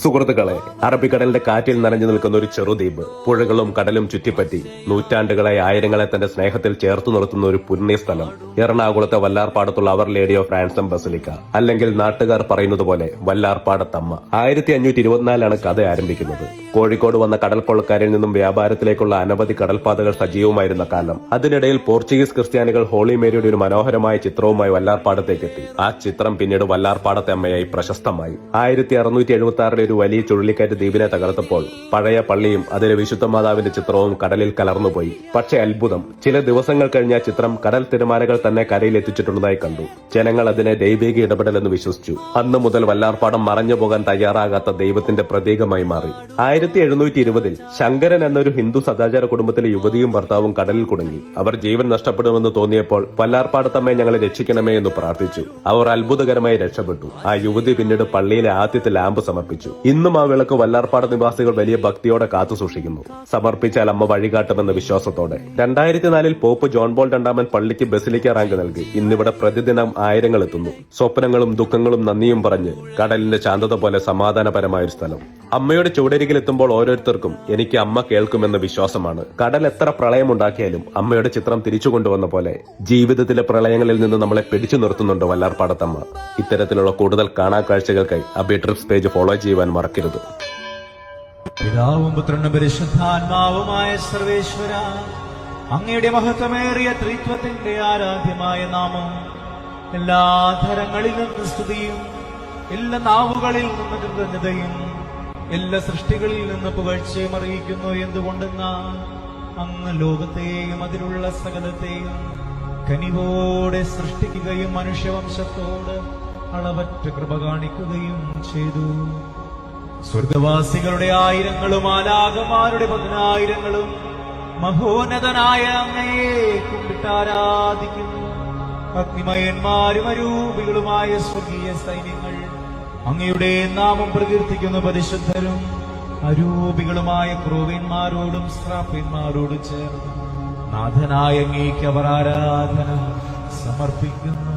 സുഹൃത്തുക്കളെ, അറബിക്കടലിന്റെ കാറ്റിൽ നനഞ്ഞു നിൽക്കുന്ന ഒരു ചെറുദ്വീപ്, പുഴകളും കടലും ചുറ്റിപ്പറ്റി നൂറ്റാണ്ടുകളെ ആയിരങ്ങളെ തന്റെ സ്നേഹത്തിൽ ചേർത്തു നിർത്തുന്ന ഒരു പുണ്യ സ്ഥലം എറണാകുളത്തെ വല്ലാർപാടത്തുള്ള അവർ ലേഡി ഓഫ് റാൻസം ബസിലിക്ക, അല്ലെങ്കിൽ നാട്ടുകാർ പറയുന്നത് പോലെ വല്ലാർപാടത്തമ്മ. 1524 കഥ ആരംഭിക്കുന്നത്. കോഴിക്കോട് വന്ന കടൽ കൊള്ളക്കാരിൽ നിന്നും വ്യാപാരത്തിലേക്കുള്ള അനവധി കടൽപാതകൾ സജീവമായിരുന്ന കാലം. അതിനിടയിൽ പോർച്ചുഗീസ് ക്രിസ്ത്യാനികൾ ഹോളി മേരിയുടെ ഒരു മനോഹരമായ ചിത്രവുമായി വല്ലാർപാടത്തേക്കെത്തി. ആ ചിത്രം പിന്നീട് വല്ലാർപാടത്തെ അമ്മയായി പ്രശസ്തമായി. 1676 ഒരു വലിയ ചുഴലിക്കാറ്റ് ദ്വീപിനെ തകർത്തപ്പോൾ പഴയ പള്ളിയും അതിലെ വിശുദ്ധ മാതാവിന്റെ ചിത്രവും കടലിൽ കലർന്നുപോയി. പക്ഷേ അത്ഭുതം, ചില ദിവസങ്ങൾ കഴിഞ്ഞ ആ ചിത്രം കടൽ തിരമാലകൾ തന്നെ കരയിൽ എത്തിച്ചിട്ടുള്ളതായി കണ്ടു. ജനങ്ങൾ അതിനെ ദൈവിക ഇടപെടലെന്ന് വിശ്വസിച്ചു. അന്ന് മുതൽ വല്ലാർപാടം മറഞ്ഞു പോകാൻ തയ്യാറാകാത്ത ദൈവത്തിന്റെ പ്രതീകമായി മാറി. 1720 ശങ്കരൻ എന്നൊരു ഹിന്ദു സദാചാര കുടുംബത്തിലെ യുവതിയും ഭർത്താവും കടലിൽ കുടുങ്ങി. അവർ ജീവൻ നഷ്ടപ്പെടുമെന്ന് തോന്നിയപ്പോൾ വല്ലാർപാടത്തമ്മയെ ഞങ്ങളെ രക്ഷിക്കണമേ എന്ന് പ്രാർത്ഥിച്ചു. അവർ അത്ഭുതകരമായി രക്ഷപ്പെട്ടു. ആ യുവതി പിന്നീട് പള്ളിയിലെ ആദ്യത്തെ ലാമ്പ് സമർപ്പിച്ചു. ഇന്നും ആ വിളക്ക് വല്ലാർപാട നിവാസികൾ വലിയ ഭക്തിയോടെ കാത്തു സൂക്ഷിക്കുന്നു. സമർപ്പിച്ചാൽ അമ്മ വഴികാട്ടുമെന്ന വിശ്വാസത്തോടെ. 2004 പോപ്പ് ജോൺ പോൾ II പള്ളിക്ക് ബസിലിക്ക റാങ്ക് നൽകി. ഇന്നിവിടെ പ്രതിദിനം ആയിരങ്ങൾ എത്തുന്നു. സ്വപ്നങ്ങളും ദുഃഖങ്ങളും നന്ദിയും പറഞ്ഞ് കടലിന്റെ ശാന്തത പോലെ സമാധാനപരമായൊരു സ്ഥലം. അമ്മയുടെ ചുവടരികിൽ എത്തുമ്പോൾ ഓരോരുത്തർക്കും എനിക്ക് അമ്മ കേൾക്കുമെന്ന വിശ്വാസമാണ്. കടൽ എത്ര പ്രളയമുണ്ടാക്കിയാലും അമ്മയുടെ ചിത്രം തിരിച്ചു കൊണ്ടുവന്ന പോലെ ജീവിതത്തിലെ പ്രളയങ്ങളിൽ നിന്ന് നമ്മളെ പിടിച്ചു നിർത്തുന്നുണ്ട് വല്ലാർപാടത്തമ്മ. ഇത്തരത്തിലുള്ള കൂടുതൽ കാണാ കാഴ്ചകൾക്കായി അബി ട്രിപ്സ് പേജ് ഫോളോ ചെയ്യുവാൻ മറക്കരുത്. പിതാവും പുത്രനും പരിശുദ്ധാത്മാവുമായ സർവേശ്വര, അങ്ങയുടെ മഹത്വമേറിയ ത്രിത്വത്തിന്റെ ആരാധ്യമായ നാമം എല്ലാ ധരങ്ങളിൽ നിന്ന് സ്തുതിയും എല്ലാ നാവുകളിൽ നിന്ന് കൃതജ്ഞതയും എല്ലാ സൃഷ്ടികളിൽ നിന്ന് പുകഴ്ചയും അറിയിക്കുന്നു. എന്തുകൊണ്ടെന്നാൽ അങ്ങ് ലോകത്തെയും അതിലുള്ള സകലത്തെയും കനിവോടെ സൃഷ്ടിക്കുകയും മനുഷ്യവംശത്തോട് അളവറ്റ കൃപ കാണിക്കുകയും ചെയ്തു. സ്വർഗവാസികളുടെ ആയിരങ്ങളും മാലാഖമാരുടെ 10,000ങ്ങളും മഹോന്നതനായ അങ്ങയെ കുമ്പിട്ടാരാധിക്കുന്നു. അഗ്നിമയന്മാരും അരൂപികളുമായ സ്വർഗീയ സൈന്യങ്ങൾ അങ്ങയുടെ നാമം പ്രകീർത്തിക്കുന്നു. പരിശുദ്ധരും അരൂപികളുമായ ക്രൂവന്മാരോടും ശ്രാപ്യന്മാരോടും ചേർന്ന് നാഥനായ അങ്ങേക്ക് അവർ ആരാധന സമർപ്പിക്കുന്നു.